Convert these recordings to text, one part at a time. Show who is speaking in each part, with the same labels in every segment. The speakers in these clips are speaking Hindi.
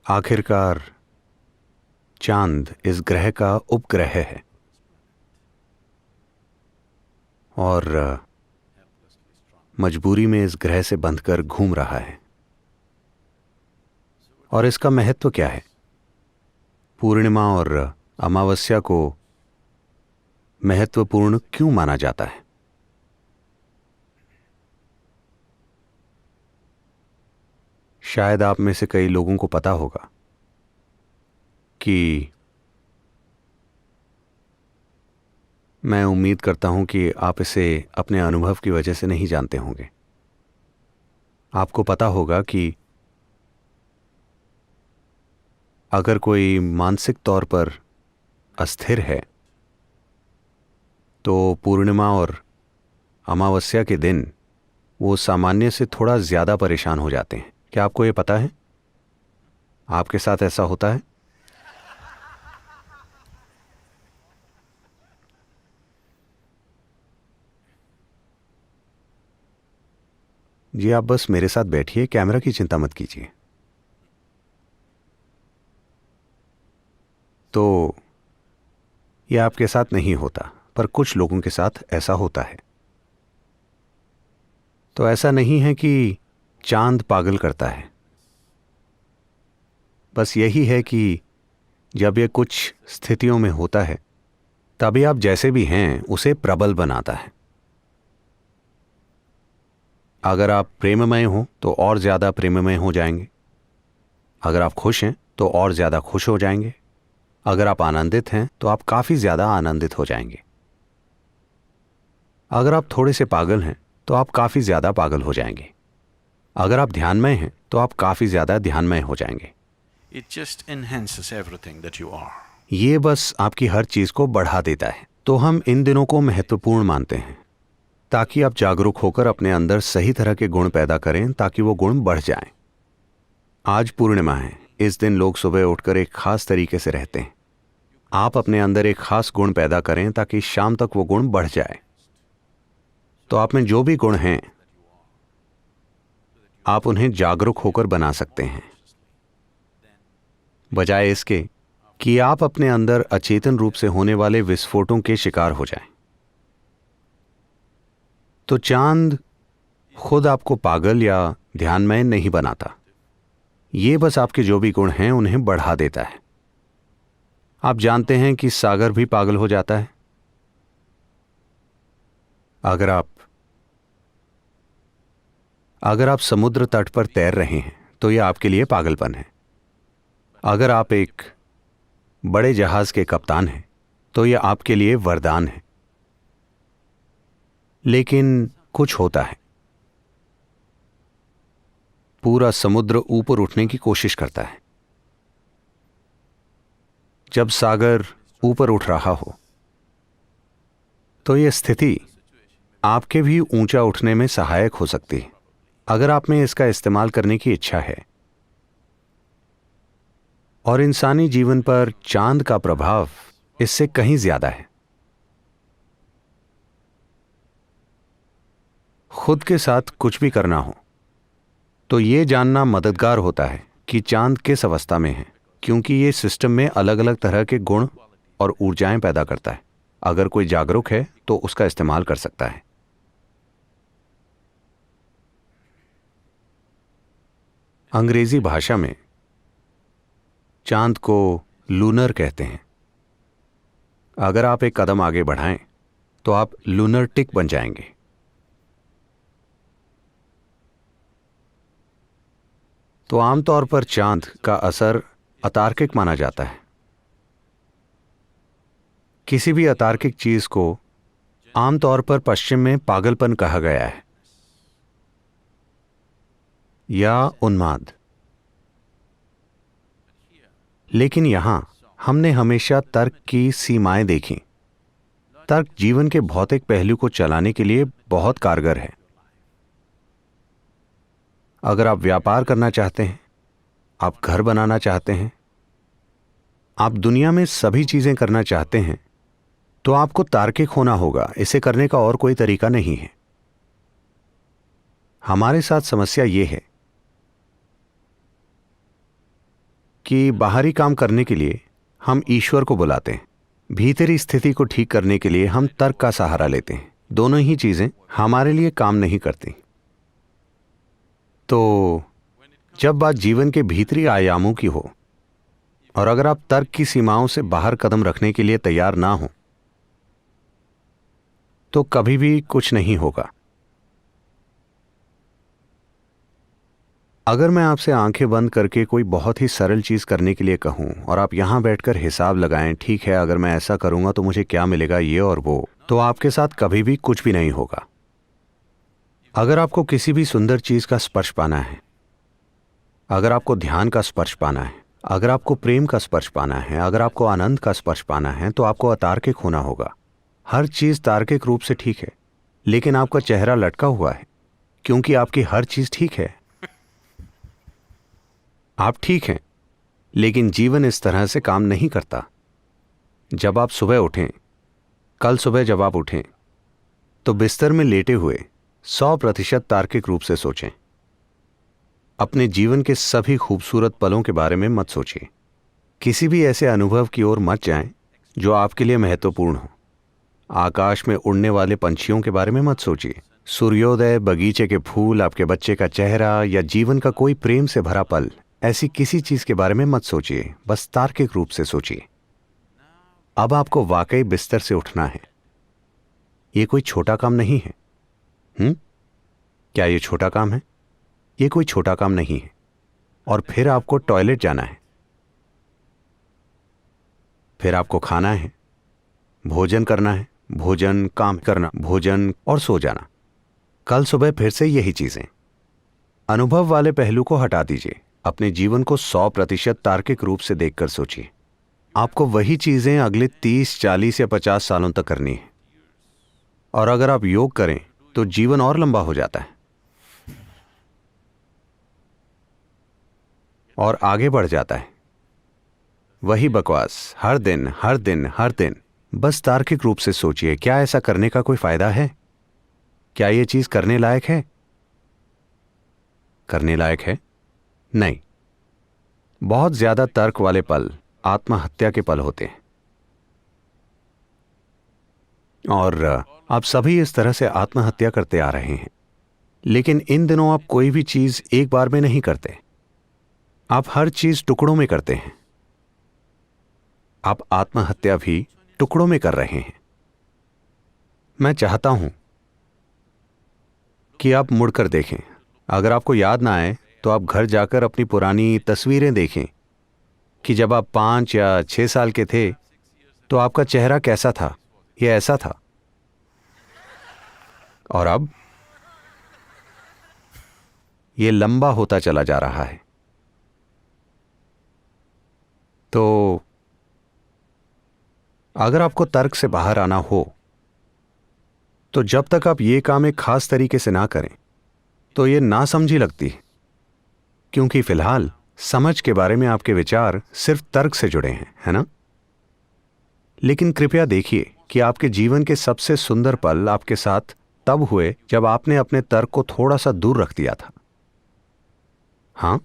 Speaker 1: आखिरकार चांद इस ग्रह का उपग्रह है और मजबूरी में इस ग्रह से बंधकर घूम रहा है। और इसका महत्व क्या है? पूर्णिमा और अमावस्या को महत्वपूर्ण क्यों माना जाता है? शायद आप में से कई लोगों को पता होगा कि मैं उम्मीद करता हूं कि आप इसे अपने अनुभव की वजह से नहीं जानते होंगे। आपको पता होगा कि अगर कोई मानसिक तौर पर अस्थिर है तो पूर्णिमा और अमावस्या के दिन वो सामान्य से थोड़ा ज़्यादा परेशान हो जाते हैं। क्या आपको ये पता है? आपके साथ ऐसा होता है? जी, आप बस मेरे साथ बैठिए, कैमरा की चिंता मत कीजिए। तो यह आपके साथ नहीं होता, पर कुछ लोगों के साथ ऐसा होता है। तो ऐसा नहीं है कि चांद पागल करता है, बस यही है कि जब यह कुछ स्थितियों में होता है तभी आप जैसे भी हैं उसे प्रबल बनाता है। अगर आप प्रेममय हो तो और ज्यादा प्रेममय हो जाएंगे। अगर आप खुश हैं तो और ज्यादा खुश हो जाएंगे। अगर आप आनंदित हैं तो आप काफी ज्यादा आनंदित हो जाएंगे। अगर आप थोड़े से पागल हैं तो आप काफी ज्यादा पागल हो जाएंगे। अगर आप ध्यानमय हैं तो आप काफी ज्यादा ध्यानमय हो जाएंगे।
Speaker 2: It just enhances everything that you are.
Speaker 1: ये बस आपकी हर चीज को बढ़ा देता है। तो हम इन दिनों को महत्वपूर्ण मानते हैं ताकि आप जागरूक होकर अपने अंदर सही तरह के गुण पैदा करें ताकि वो गुण बढ़ जाएं। आज पूर्णिमा है। इस दिन लोग सुबह उठकर एक खास तरीके से रहते हैं। आप अपने अंदर एक खास गुण पैदा करें ताकि शाम तक वो गुण बढ़ जाए। तो आप में जो भी गुण हैं आप उन्हें जागरूक होकर बना सकते हैं, बजाय इसके कि आप अपने अंदर अचेतन रूप से होने वाले विस्फोटों के शिकार हो जाएं। तो चांद खुद आपको पागल या ध्यानमय नहीं बनाता। ये बस आपके जो भी गुण हैं उन्हें बढ़ा देता है। आप जानते हैं कि सागर भी पागल हो जाता है। अगर आप समुद्र तट पर तैर रहे हैं तो यह आपके लिए पागलपन है। अगर आप एक बड़े जहाज के कप्तान हैं तो यह आपके लिए वरदान है। लेकिन कुछ होता है, पूरा समुद्र ऊपर उठने की कोशिश करता है। जब सागर ऊपर उठ रहा हो तो यह स्थिति आपके भी ऊंचा उठने में सहायक हो सकती है, अगर आप में इसका इस्तेमाल करने की इच्छा है। और इंसानी जीवन पर चांद का प्रभाव इससे कहीं ज्यादा है। खुद के साथ कुछ भी करना हो तो यह जानना मददगार होता है कि चांद किस अवस्था में है, क्योंकि यह सिस्टम में अलग अलग तरह के गुण और ऊर्जाएं पैदा करता है। अगर कोई जागरूक है तो उसका इस्तेमाल कर सकता है। अंग्रेजी भाषा में चांद को लूनर कहते हैं। अगर आप एक कदम आगे बढ़ाएं तो आप लूनर्टिक बन जाएंगे। तो आमतौर पर चांद का असर अतार्किक माना जाता है। किसी भी अतार्किक चीज को आमतौर पर पश्चिम में पागलपन कहा गया है या उन्माद। लेकिन यहां हमने हमेशा तर्क की सीमाएं देखी। तर्क जीवन के भौतिक पहलू को चलाने के लिए बहुत कारगर है। अगर आप व्यापार करना चाहते हैं, आप घर बनाना चाहते हैं, आप दुनिया में सभी चीजें करना चाहते हैं, तो आपको तार्किक होना होगा। इसे करने का और कोई तरीका नहीं है। हमारे साथ समस्या यह है कि बाहरी काम करने के लिए हम ईश्वर को बुलाते हैं, भीतरी स्थिति को ठीक करने के लिए हम तर्क का सहारा लेते हैं। दोनों ही चीजें हमारे लिए काम नहीं करती। तो जब बात जीवन के भीतरी आयामों की हो और अगर आप तर्क की सीमाओं से बाहर कदम रखने के लिए तैयार ना हो तो कभी भी कुछ नहीं होगा। अगर मैं आपसे आंखें बंद करके कोई बहुत ही सरल चीज करने के लिए कहूं और आप यहां बैठकर हिसाब लगाएं, ठीक है अगर मैं ऐसा करूंगा तो मुझे क्या मिलेगा, ये और वो, तो आपके साथ कभी भी कुछ भी नहीं होगा। अगर आपको किसी भी सुंदर चीज का स्पर्श पाना है, अगर आपको ध्यान का स्पर्श पाना है, अगर आपको प्रेम का स्पर्श पाना है, अगर आपको आनंद का स्पर्श पाना है, तो आपको अतार्किक होना होगा। हर चीज तार्किक रूप से ठीक है, लेकिन आपका चेहरा लटका हुआ है क्योंकि आपकी हर चीज ठीक है। आप ठीक हैं, लेकिन जीवन इस तरह से काम नहीं करता। जब आप सुबह उठें, कल सुबह जब आप उठें, तो बिस्तर में लेटे हुए 100% तार्किक रूप से सोचें। अपने जीवन के सभी खूबसूरत पलों के बारे में मत सोचिए। किसी भी ऐसे अनुभव की ओर मत जाएं जो आपके लिए महत्वपूर्ण हो। आकाश में उड़ने वाले पंछियों के बारे में मत सोचिए। सूर्योदय, बगीचे के फूल, आपके बच्चे का चेहरा या जीवन का कोई प्रेम से भरा पल, ऐसी किसी चीज के बारे में मत सोचिए, बस तार्किक रूप से सोचिए। अब आपको वाकई बिस्तर से उठना है। यह कोई छोटा काम नहीं है। क्या यह छोटा काम है? यह कोई छोटा काम नहीं है। और फिर आपको टॉयलेट जाना है, फिर आपको खाना है, भोजन करना है, भोजन, काम करना, भोजन और सो जाना। कल सुबह फिर से यही चीजें। अनुभव वाले पहलू को हटा दीजिए। अपने जीवन को 100% तार्किक रूप से देखकर सोचिए। आपको वही चीजें अगले 30, 40 या 50 सालों तक करनी है। और अगर आप योग करें तो जीवन और लंबा हो जाता है और आगे बढ़ जाता है। वही बकवास हर दिन हर दिन हर दिन। बस तार्किक रूप से सोचिए, क्या ऐसा करने का कोई फायदा है? क्या यह चीज करने लायक है? करने लायक है? नहीं। बहुत ज्यादा तर्क वाले पल आत्महत्या के पल होते हैं। और आप सभी इस तरह से आत्महत्या करते आ रहे हैं। लेकिन इन दिनों आप कोई भी चीज एक बार में नहीं करते। आप हर चीज टुकड़ों में करते हैं। आप आत्महत्या भी टुकड़ों में कर रहे हैं। मैं चाहता हूं कि आप मुड़कर देखें। अगर आपको याद ना आए तो आप घर जाकर अपनी पुरानी तस्वीरें देखें कि जब आप 5 या 6 साल के थे तो आपका चेहरा कैसा था। यह ऐसा था। और अब यह लंबा होता चला जा रहा है। तो अगर आपको तर्क से बाहर आना हो तो जब तक आप ये काम एक खास तरीके से ना करें तो ये नासमझी लगती है, क्योंकि फिलहाल समझ के बारे में आपके विचार सिर्फ तर्क से जुड़े हैं, है ना? लेकिन कृपया देखिए कि आपके जीवन के सबसे सुंदर पल आपके साथ तब हुए जब आपने अपने तर्क को थोड़ा सा दूर रख दिया था। हां,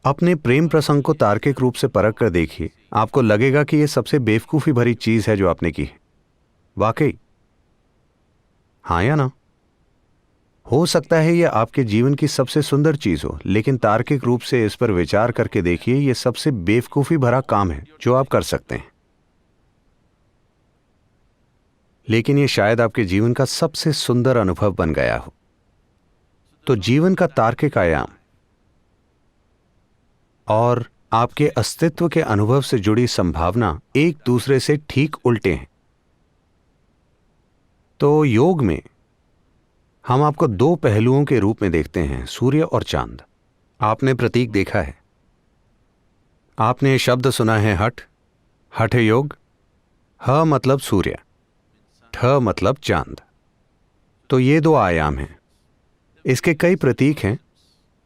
Speaker 1: अपने प्रेम प्रसंग को तार्किक रूप से परख कर देखिए। आपको लगेगा कि यह सबसे बेवकूफी भरी चीज है जो आपने की है। वाकई, हां या ना? हो सकता है यह आपके जीवन की सबसे सुंदर चीज हो, लेकिन तार्किक रूप से इस पर विचार करके देखिए, यह सबसे बेवकूफी भरा काम है जो आप कर सकते हैं। लेकिन यह शायद आपके जीवन का सबसे सुंदर अनुभव बन गया हो। तो जीवन का तार्किक आयाम और आपके अस्तित्व के अनुभव से जुड़ी संभावना एक दूसरे से ठीक उल्टे हैं। तो योग में हम आपको 2 पहलुओं के रूप में देखते हैं, सूर्य और चांद। आपने प्रतीक देखा है, आपने शब्द सुना है हठ, हठ योग। ह मतलब सूर्य, ठ मतलब चांद। तो ये 2 आयाम हैं। इसके कई प्रतीक हैं।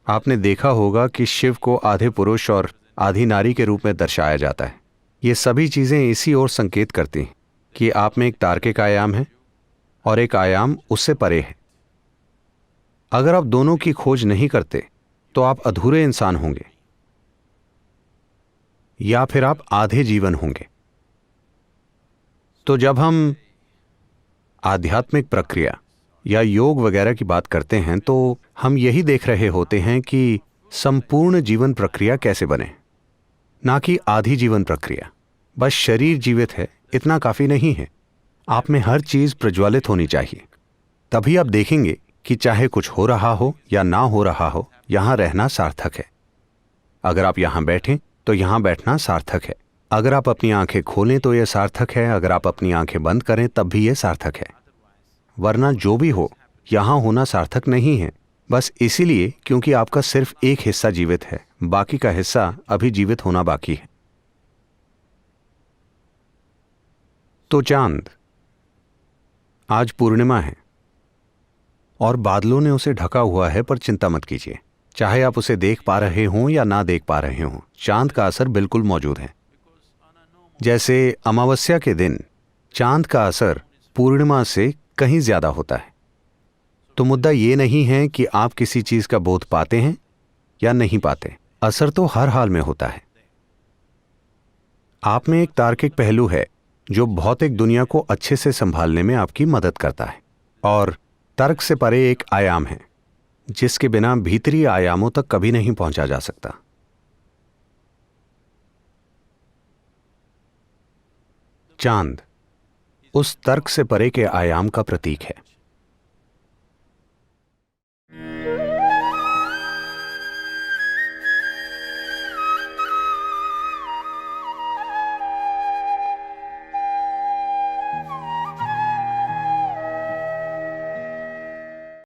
Speaker 1: आपने देखा होगा कि शिव को आधे पुरुष और आधी नारी के रूप में दर्शाया जाता है। ये सभी चीजें इसी ओर संकेत करती हैं कि आप में एक तार्किक आयाम है और एक आयाम उससे परे है। अगर आप दोनों की खोज नहीं करते तो आप अधूरे इंसान होंगे। या फिर आप आधे जीवन होंगे। तो जब हम आध्यात्मिक प्रक्रिया या योग वगैरह की बात करते हैं तो हम यही देख रहे होते हैं कि संपूर्ण जीवन प्रक्रिया कैसे बने, ना कि आधी जीवन प्रक्रिया। बस शरीर जीवित है इतना काफी नहीं है, आप में हर चीज प्रज्वलित होनी चाहिए। तभी आप देखेंगे कि चाहे कुछ हो रहा हो या ना हो रहा हो, यहां रहना सार्थक है। अगर आप यहां बैठें तो यहां बैठना सार्थक है। अगर आप अपनी आंखें खोलें तो यह सार्थक है, अगर आप अपनी आंखें बंद करें तब भी यह सार्थक है। वरना जो भी हो, यहां होना सार्थक नहीं है, बस इसीलिए क्योंकि आपका सिर्फ एक हिस्सा जीवित है, बाकी का हिस्सा अभी जीवित होना बाकी है। तो चांद, आज पूर्णिमा है और बादलों ने उसे ढका हुआ है, पर चिंता मत कीजिए। चाहे आप उसे देख पा रहे हों या ना देख पा रहे हों, चांद का असर बिल्कुल मौजूद है। जैसे अमावस्या के दिन चांद का असर पूर्णिमा से कहीं ज्यादा होता है। तो मुद्दा ये नहीं है कि आप किसी चीज का बोध पाते हैं या नहीं पाते, असर तो हर हाल में होता है। आप में एक तार्किक पहलू है जो भौतिक दुनिया को अच्छे से संभालने में आपकी मदद करता है, और तर्क से परे एक आयाम है जिसके बिना भीतरी आयामों तक कभी नहीं पहुंचा जा सकता। चांद उस तर्क से परे के आयाम का प्रतीक है।